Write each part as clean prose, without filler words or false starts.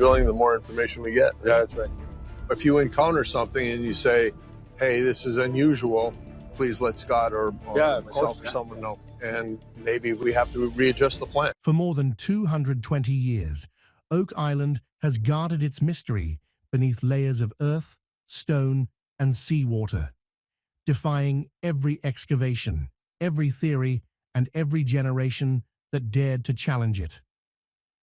drilling, the more information we get. Yeah, that's right. If you encounter something and you say, hey, this is unusual, please let Scott or myself or someone know. And maybe we have to readjust the plan. For more than 220 years, Oak Island has guarded its mystery beneath layers of earth, stone, and seawater, defying every excavation, every theory, and every generation that dared to challenge it.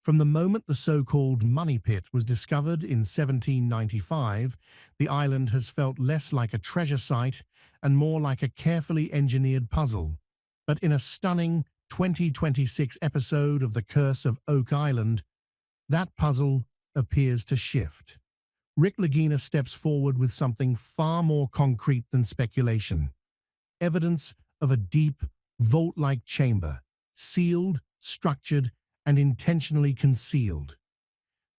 From the moment the so-called Money Pit was discovered in 1795, the island has felt less like a treasure site and more like a carefully engineered puzzle. But in a stunning 2026 episode of The Curse of Oak Island, that puzzle appears to shift. Rick Lagina steps forward with something far more concrete than speculation. Evidence of a deep, vault-like chamber, sealed, structured, and intentionally concealed.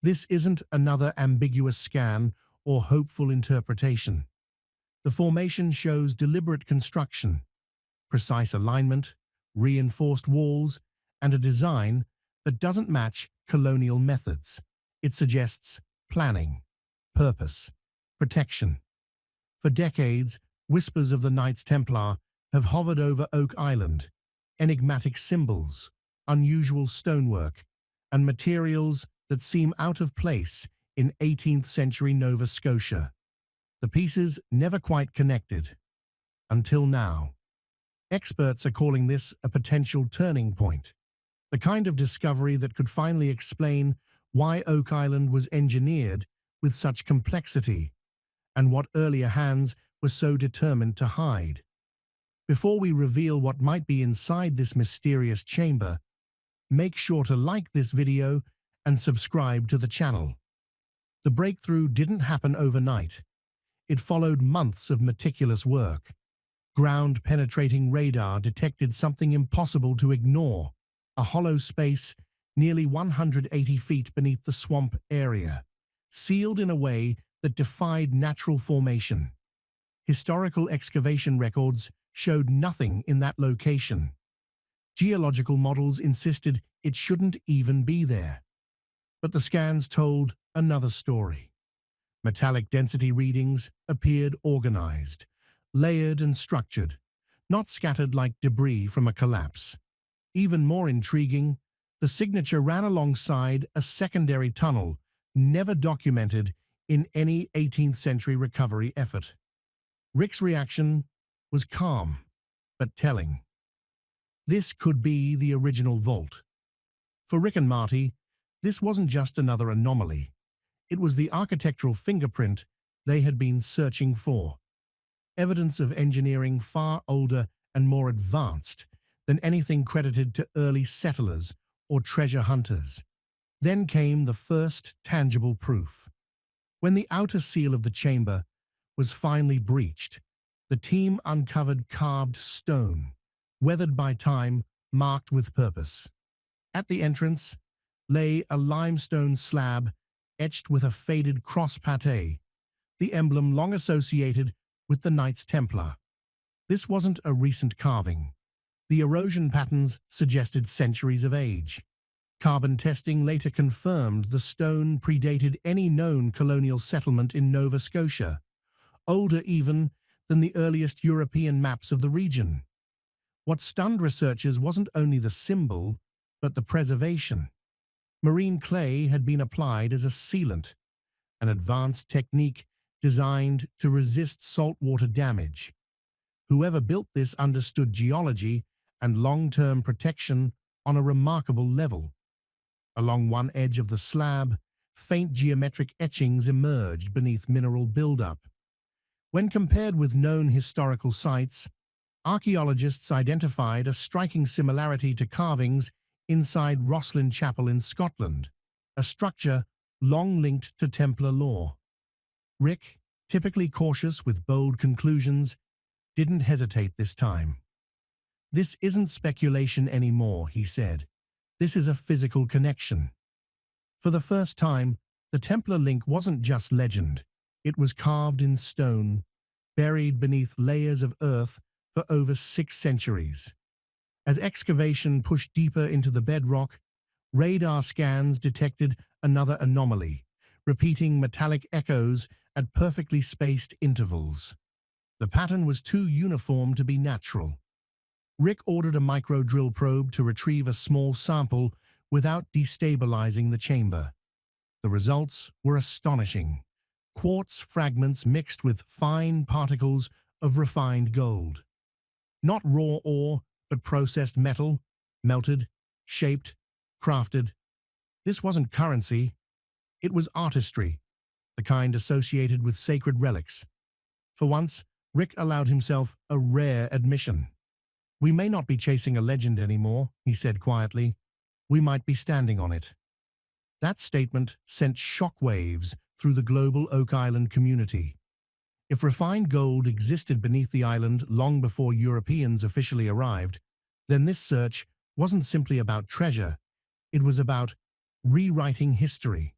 This isn't another ambiguous scan or hopeful interpretation. The formation shows deliberate construction, precise alignment, reinforced walls, and a design that doesn't match colonial methods. It suggests planning, purpose, protection. For decades, whispers of the Knights Templar have hovered over Oak Island, enigmatic symbols, unusual stonework, and materials that seem out of place in 18th century Nova Scotia. The pieces never quite connected. Until now. Experts are calling this a potential turning point, the kind of discovery that could finally explain why Oak Island was engineered with such complexity and what earlier hands were so determined to hide. Before we reveal what might be inside this mysterious chamber, make sure to like this video and subscribe to the channel. The breakthrough didn't happen overnight. It followed months of meticulous work. Ground-penetrating radar detected something impossible to ignore, a hollow space nearly 180 feet beneath the swamp area, sealed in a way that defied natural formation. Historical excavation records showed nothing in that location. Geological models insisted it shouldn't even be there. But the scans told another story. Metallic density readings appeared organized, layered and structured, not scattered like debris from a collapse. Even more intriguing, the signature ran alongside a secondary tunnel never documented in any 18th century recovery effort. Rick's reaction was calm, but telling. This could be the original vault. For Rick and Marty, this wasn't just another anomaly. It was the architectural fingerprint they had been searching for. Evidence of engineering far older and more advanced than anything credited to early settlers or treasure hunters. Then came the first tangible proof. When the outer seal of the chamber was finally breached, the team uncovered carved stone, weathered by time, marked with purpose. At the entrance lay a limestone slab etched with a faded cross pate, the emblem long associated with the Knights Templar. This wasn't a recent carving. The erosion patterns suggested centuries of age. Carbon testing later confirmed the stone predated any known colonial settlement in Nova Scotia, older even than the earliest European maps of the region. What stunned researchers wasn't only the symbol, but the preservation. Marine clay had been applied as a sealant, an advanced technique designed to resist saltwater damage. Whoever built this understood geology and long-term protection on a remarkable level. Along one edge of the slab, faint geometric etchings emerged beneath mineral buildup. When compared with known historical sites, archaeologists identified a striking similarity to carvings inside Rosslyn Chapel in Scotland, a structure long linked to Templar lore. Rick, typically cautious with bold conclusions, didn't hesitate this time. "This isn't speculation anymore," he said. "This is a physical connection." For the first time, the Templar link wasn't just legend. It was carved in stone, buried beneath layers of earth for over 6 centuries. As excavation pushed deeper into the bedrock, radar scans detected another anomaly, repeating metallic echoes at perfectly spaced intervals. The pattern was too uniform to be natural. Rick ordered a micro-drill probe to retrieve a small sample without destabilizing the chamber. The results were astonishing. Quartz fragments mixed with fine particles of refined gold. Not raw ore, but processed metal, melted, shaped, crafted. This wasn't currency, it was artistry, the kind associated with sacred relics. For once, Rick allowed himself a rare admission. "We may not be chasing a legend anymore," he said quietly. "We might be standing on it." That statement sent shockwaves through the global Oak Island community. If refined gold existed beneath the island long before Europeans officially arrived, then this search wasn't simply about treasure, it was about rewriting history.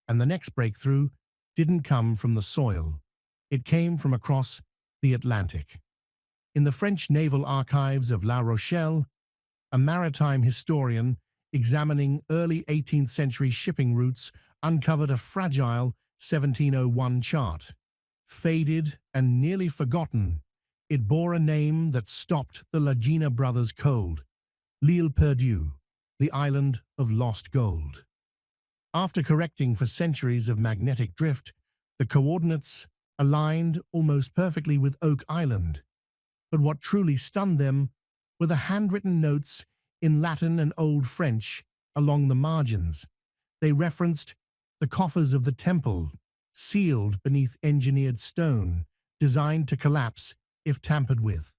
And the next breakthrough didn't come from the soil. It came from across the Atlantic. In the French naval archives of La Rochelle, a maritime historian examining early 18th century shipping routes uncovered a fragile 1701 chart. Faded and nearly forgotten, it bore a name that stopped the Lagina brothers cold: L'Île Perdue, the island of lost gold. After correcting for centuries of magnetic drift, the coordinates aligned almost perfectly with Oak Island. But what truly stunned them were the handwritten notes in Latin and Old French along the margins. They referenced the coffers of the temple, sealed beneath engineered stone, designed to collapse if tampered with.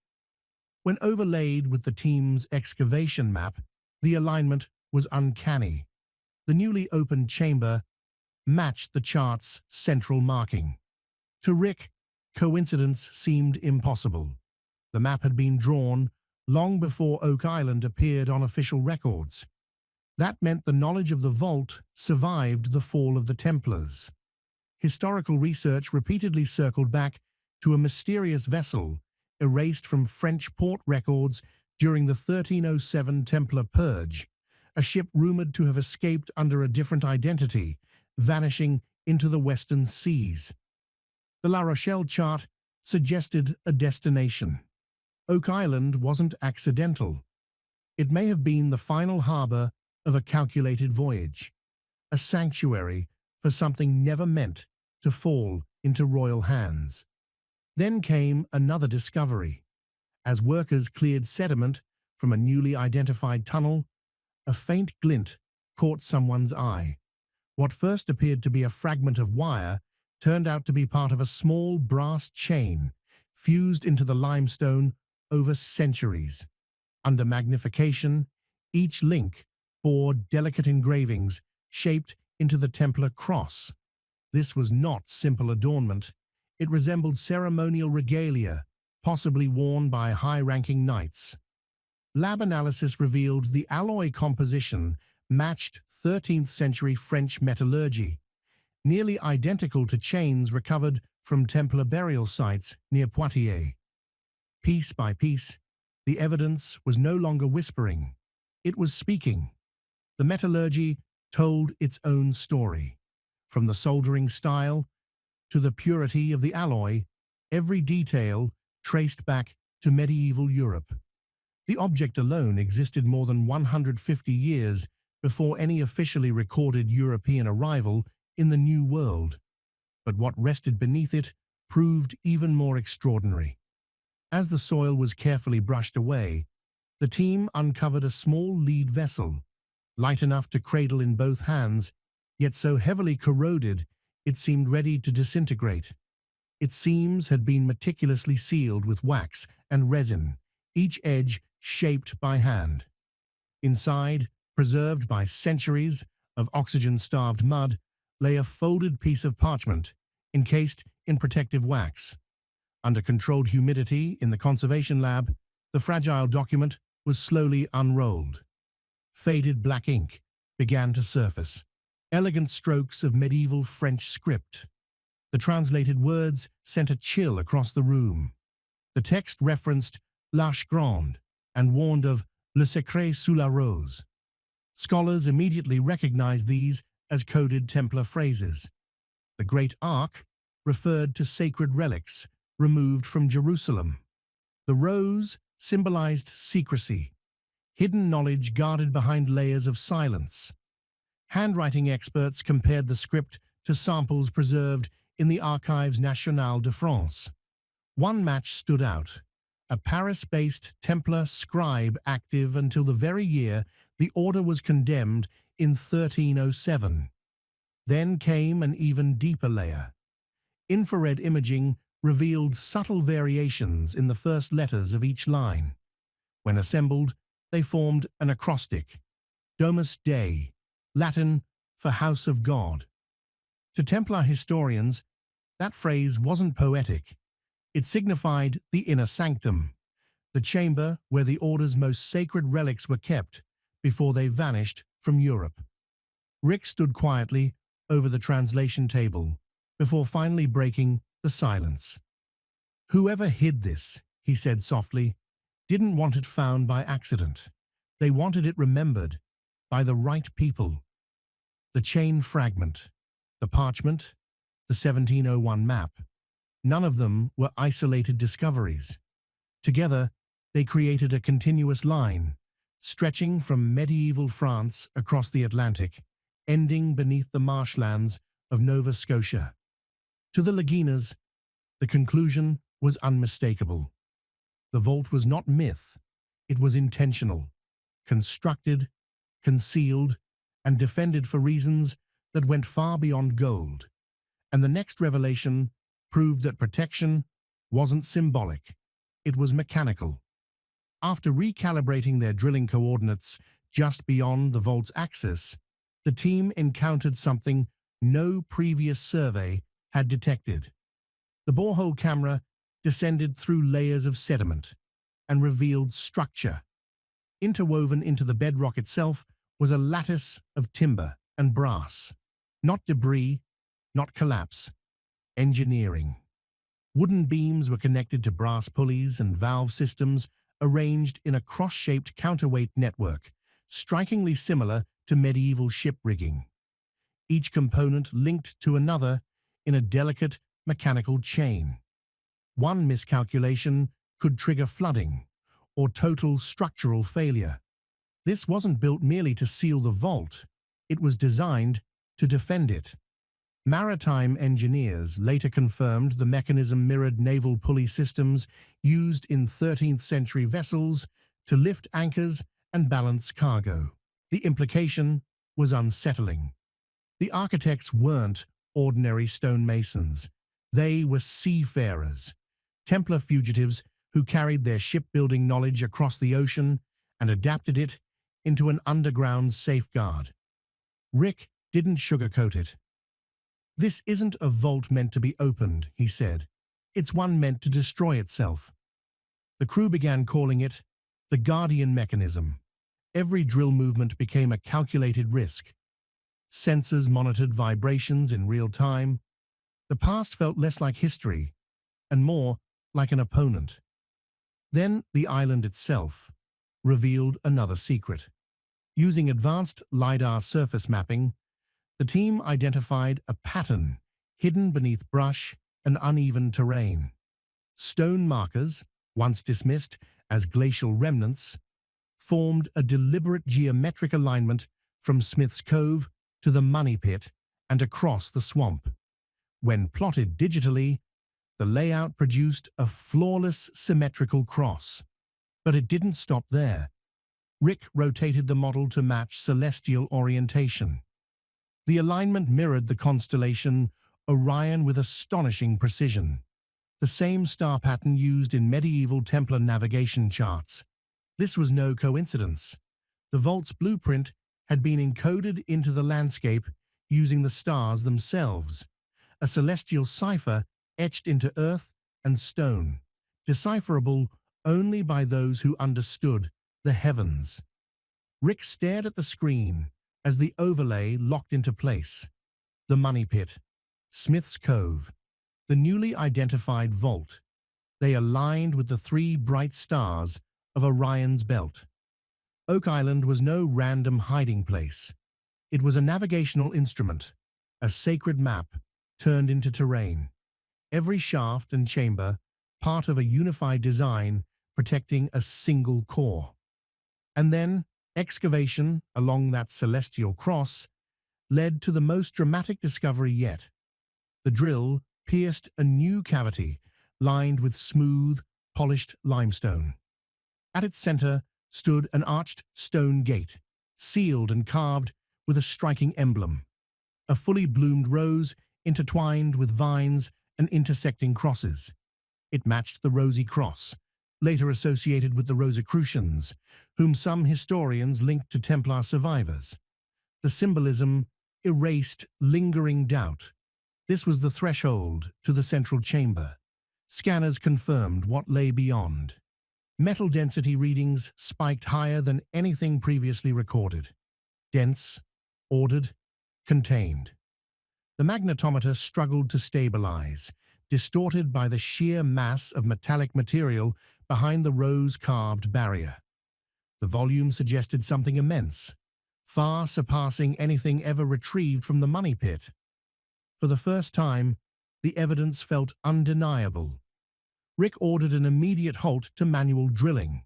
When overlaid with the team's excavation map, the alignment was uncanny. The newly opened chamber matched the chart's central marking. To Rick, coincidence seemed impossible. The map had been drawn long before Oak Island appeared on official records. That meant the knowledge of the vault survived the fall of the Templars. Historical research repeatedly circled back to a mysterious vessel erased from French port records during the 1307 Templar Purge, a ship rumored to have escaped under a different identity, vanishing into the western seas. The La Rochelle chart suggested a destination. Oak Island wasn't accidental. It may have been the final harbor of a calculated voyage, a sanctuary for something never meant to fall into royal hands. Then came another discovery. As workers cleared sediment from a newly identified tunnel, a faint glint caught someone's eye. What first appeared to be a fragment of wire turned out to be part of a small brass chain fused into the limestone over centuries. Under magnification, each link bore delicate engravings shaped into the Templar cross. This was not simple adornment. It resembled ceremonial regalia, possibly worn by high-ranking knights. Lab analysis revealed the alloy composition matched 13th century French metallurgy, nearly identical to chains recovered from Templar burial sites near Poitiers. Piece by piece, the evidence was no longer whispering. It was speaking. The metallurgy told its own story. From the soldering style to the purity of the alloy, every detail traced back to medieval Europe. The object alone existed more than 150 years before any officially recorded European arrival in the New World. But what rested beneath it proved even more extraordinary. As the soil was carefully brushed away, the team uncovered a small lead vessel, light enough to cradle in both hands, yet so heavily corroded it seemed ready to disintegrate. Its seams had been meticulously sealed with wax and resin, each edge shaped by hand. Inside, preserved by centuries of oxygen-starved mud, lay a folded piece of parchment, encased in protective wax. Under controlled humidity in the conservation lab, the fragile document was slowly unrolled. Faded black ink began to surface, elegant strokes of medieval French script. The translated words sent a chill across the room. The text referenced L'Arche Grande and warned of Le Secret sous la Rose. Scholars immediately recognized these as coded Templar phrases. The Great Ark referred to sacred relics removed from Jerusalem. The rose symbolized secrecy, hidden knowledge guarded behind layers of silence. Handwriting experts compared the script to samples preserved in the Archives nationales de France. One match stood out: a Paris-based Templar scribe active until the very year the order was condemned in 1307. Then came an even deeper layer. Infrared imaging revealed subtle variations in the first letters of each line. When assembled, they formed an acrostic: Domus Dei, Latin for House of God. To Templar historians, that phrase wasn't poetic. It signified the inner sanctum, the chamber where the order's most sacred relics were kept before they vanished from Europe. Rick stood quietly over the translation table before finally breaking the silence. "Whoever hid this," he said softly, "didn't want it found by accident. They wanted it remembered by the right people." The chain fragment, the parchment, the 1701 map, none of them were isolated discoveries. Together, they created a continuous line, stretching from medieval France across the Atlantic, ending beneath the marshlands of Nova Scotia. To the Laginas, the conclusion was unmistakable. The vault was not myth, it was intentional, constructed, concealed, and defended for reasons that went far beyond gold. And the next revelation proved that protection wasn't symbolic, it was mechanical. After recalibrating their drilling coordinates just beyond the vault's axis, the team encountered something no previous survey had detected. The borehole camera descended through layers of sediment and revealed structure. Interwoven into the bedrock itself was a lattice of timber and brass. Not debris, not collapse. Engineering. Wooden beams were connected to brass pulleys and valve systems arranged in a cross-shaped counterweight network, strikingly similar to medieval ship rigging. Each component linked to another in a delicate mechanical chain. One miscalculation could trigger flooding or total structural failure. This wasn't built merely to seal the vault, it was designed to defend it. Maritime engineers later confirmed the mechanism mirrored naval pulley systems used in 13th century vessels to lift anchors and balance cargo. The implication was unsettling. The architects weren't ordinary stonemasons. They were seafarers, Templar fugitives who carried their shipbuilding knowledge across the ocean and adapted it into an underground safeguard. Rick didn't sugarcoat it. "This isn't a vault meant to be opened," he said. "It's one meant to destroy itself." The crew began calling it the Guardian Mechanism. Every drill movement became a calculated risk. Sensors monitored vibrations in real time. The past felt less like history and more like an opponent. Then the island itself revealed another secret. Using advanced LiDAR surface mapping, the team identified a pattern hidden beneath brush and uneven terrain. Stone markers, once dismissed as glacial remnants, formed a deliberate geometric alignment from Smith's Cove to the Money Pit and across the swamp. When plotted digitally, the layout produced a flawless symmetrical cross. But it didn't stop there. Rick rotated the model to match celestial orientation. The alignment mirrored the constellation Orion with astonishing precision, the same star pattern used in medieval Templar navigation charts. This was no coincidence. The vault's blueprint had been encoded into the landscape using the stars themselves, a celestial cipher etched into earth and stone, decipherable only by those who understood the heavens. Rick stared at the screen as the overlay locked into place. The Money Pit, Smith's Cove, the newly identified vault. They aligned with the three bright stars of Orion's belt. Oak Island was no random hiding place. It was a navigational instrument, a sacred map turned into terrain. Every shaft and chamber, part of a unified design protecting a single core. And then, excavation along that celestial cross led to the most dramatic discovery yet. The drill pierced a new cavity lined with smooth, polished limestone. At its center stood an arched stone gate, sealed and carved with a striking emblem. A fully bloomed rose intertwined with vines and intersecting crosses. It matched the Rosy Cross, later associated with the Rosicrucians, whom some historians linked to Templar survivors. The symbolism erased lingering doubt. This was the threshold to the central chamber. Scanners confirmed what lay beyond. Metal density readings spiked higher than anything previously recorded. Dense, ordered, contained. The magnetometer struggled to stabilize, distorted by the sheer mass of metallic material behind the rose-carved barrier. The volume suggested something immense, far surpassing anything ever retrieved from the money pit. For the first time, the evidence felt undeniable. Rick ordered an immediate halt to manual drilling.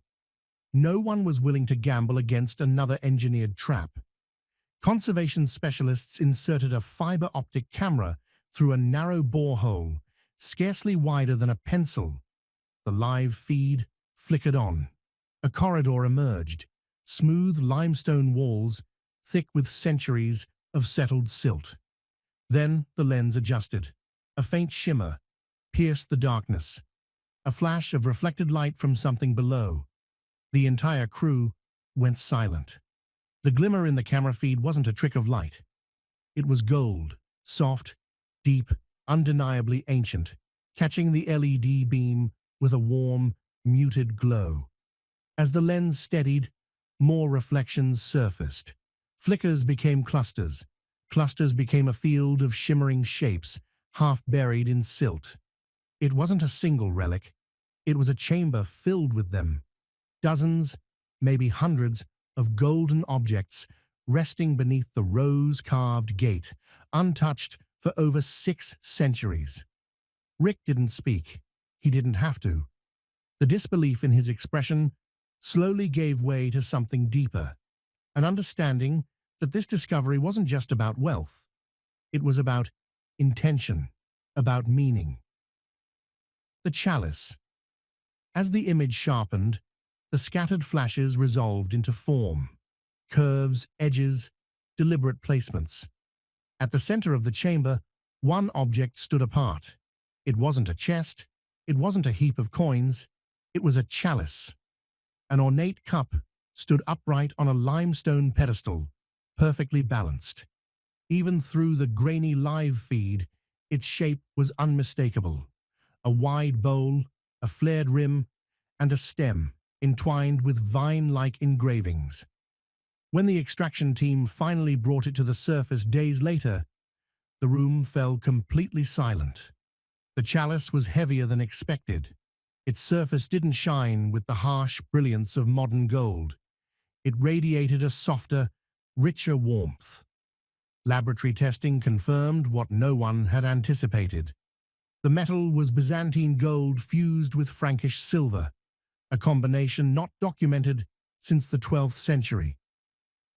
No one was willing to gamble against another engineered trap. Conservation specialists inserted a fiber optic camera through a narrow borehole, scarcely wider than a pencil. The live feed flickered on. A corridor emerged, smooth limestone walls, thick with centuries of settled silt. Then the lens adjusted. A faint shimmer pierced the darkness. A flash of reflected light from something below. The entire crew went silent. The glimmer in the camera feed wasn't a trick of light. It was gold, soft, deep, undeniably ancient, catching the LED beam with a warm, muted glow. As the lens steadied, more reflections surfaced. Flickers became clusters. Clusters became a field of shimmering shapes, half buried in silt. It wasn't a single relic. It was a chamber filled with them. Dozens, maybe hundreds, of golden objects resting beneath the rose-carved gate, untouched for over 6 centuries. Rick didn't speak. He didn't have to. The disbelief in his expression slowly gave way to something deeper, an understanding that this discovery wasn't just about wealth. It was about intention, about meaning. The chalice. As the image sharpened, the scattered flashes resolved into form, curves, edges, deliberate placements. At the center of the chamber, one object stood apart. It wasn't a chest, it wasn't a heap of coins, it was a chalice. An ornate cup stood upright on a limestone pedestal, perfectly balanced. Even through the grainy live feed, its shape was unmistakable. A wide bowl, a flared rim, and a stem entwined with vine-like engravings. When the extraction team finally brought it to the surface days later, the room fell completely silent. The chalice was heavier than expected. Its surface didn't shine with the harsh brilliance of modern gold. It radiated a softer, richer warmth. Laboratory testing confirmed what no one had anticipated. The metal was Byzantine gold fused with Frankish silver, a combination not documented since the 12th century.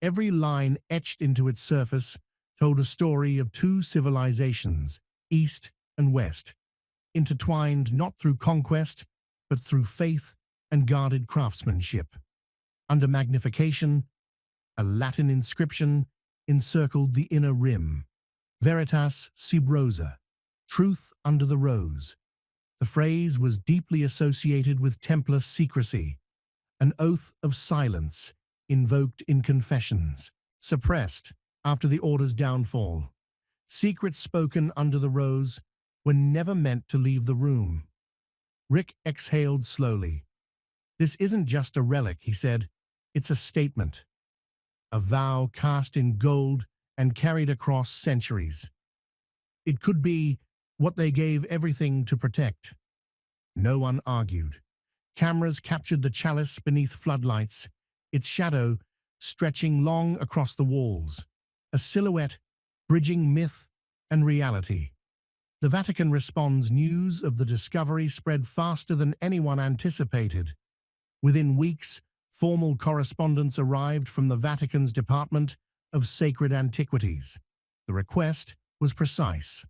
Every line etched into its surface told a story of 2 civilizations, East and West, intertwined not through conquest, but through faith and guarded craftsmanship. Under magnification, a Latin inscription encircled the inner rim, Veritas sub rosa, truth under the rose. The phrase was deeply associated with Templar secrecy, an oath of silence invoked in confessions, suppressed after the order's downfall. Secrets spoken under the rose were never meant to leave the room. Rick exhaled slowly. "This isn't just a relic," he said. "It's a statement. A vow cast in gold and carried across centuries. It could be what they gave everything to protect." No one argued. Cameras captured the chalice beneath floodlights, its shadow stretching long across the walls, a silhouette bridging myth and reality. The Vatican responds. News of the discovery spread faster than anyone anticipated. Within weeks, formal correspondence arrived from the Vatican's Department of Sacred Antiquities. The request was precise.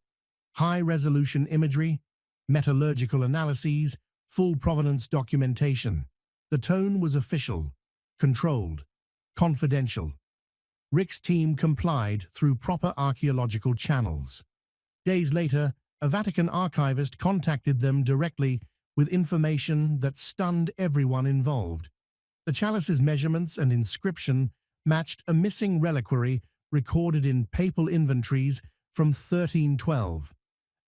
High-resolution imagery, metallurgical analyses, full provenance documentation. The tone was official, controlled, confidential. Rick's team complied through proper archaeological channels. Days later, a Vatican archivist contacted them directly with information that stunned everyone involved. The chalice's measurements and inscription matched a missing reliquary recorded in papal inventories from 1312,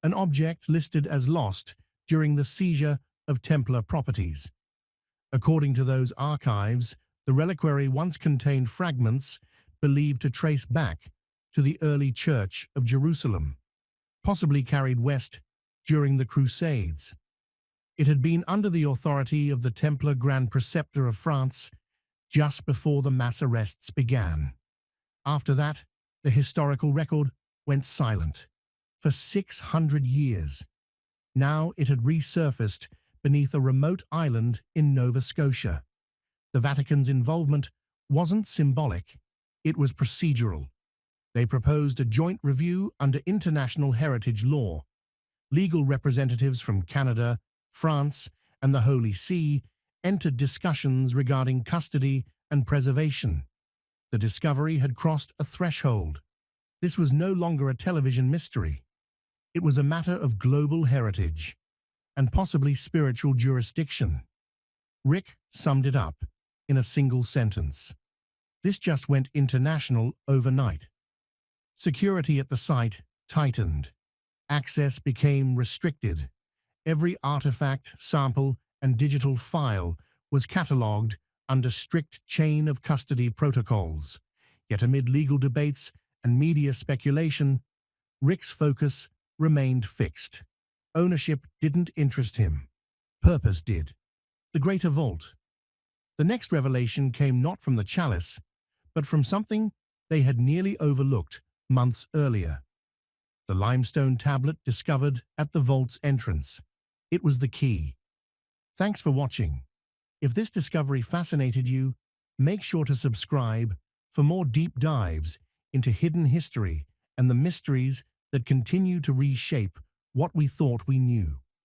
an object listed as lost during the seizure of Templar properties. According to those archives, the reliquary once contained fragments believed to trace back to the early Church of Jerusalem, possibly carried west during the Crusades. It had been under the authority of the Templar Grand Preceptor of France just before the mass arrests began. After that, the historical record went silent for 600 years. Now it had resurfaced beneath a remote island in Nova Scotia. The Vatican's involvement wasn't symbolic, it was procedural. They proposed a joint review under international heritage law. Legal representatives from Canada, France, and the Holy See entered discussions regarding custody and preservation. The discovery had crossed a threshold. This was no longer a television mystery. It was a matter of global heritage and possibly spiritual jurisdiction. Rick summed it up in a single sentence. This just went international overnight. Security at the site tightened. Access became restricted. Every artifact, sample, and digital file was catalogued under strict chain of custody protocols. Yet amid legal debates and media speculation, Rick's focus remained fixed. Ownership didn't interest him. Purpose did. The Greater Vault. The next revelation came not from the chalice, but from something they had nearly overlooked months earlier. The limestone tablet discovered at the vault's entrance. It was the key. Thanks for watching. If this discovery fascinated you, make sure to subscribe for more deep dives into hidden history and the mysteries that continue to reshape what we thought we knew.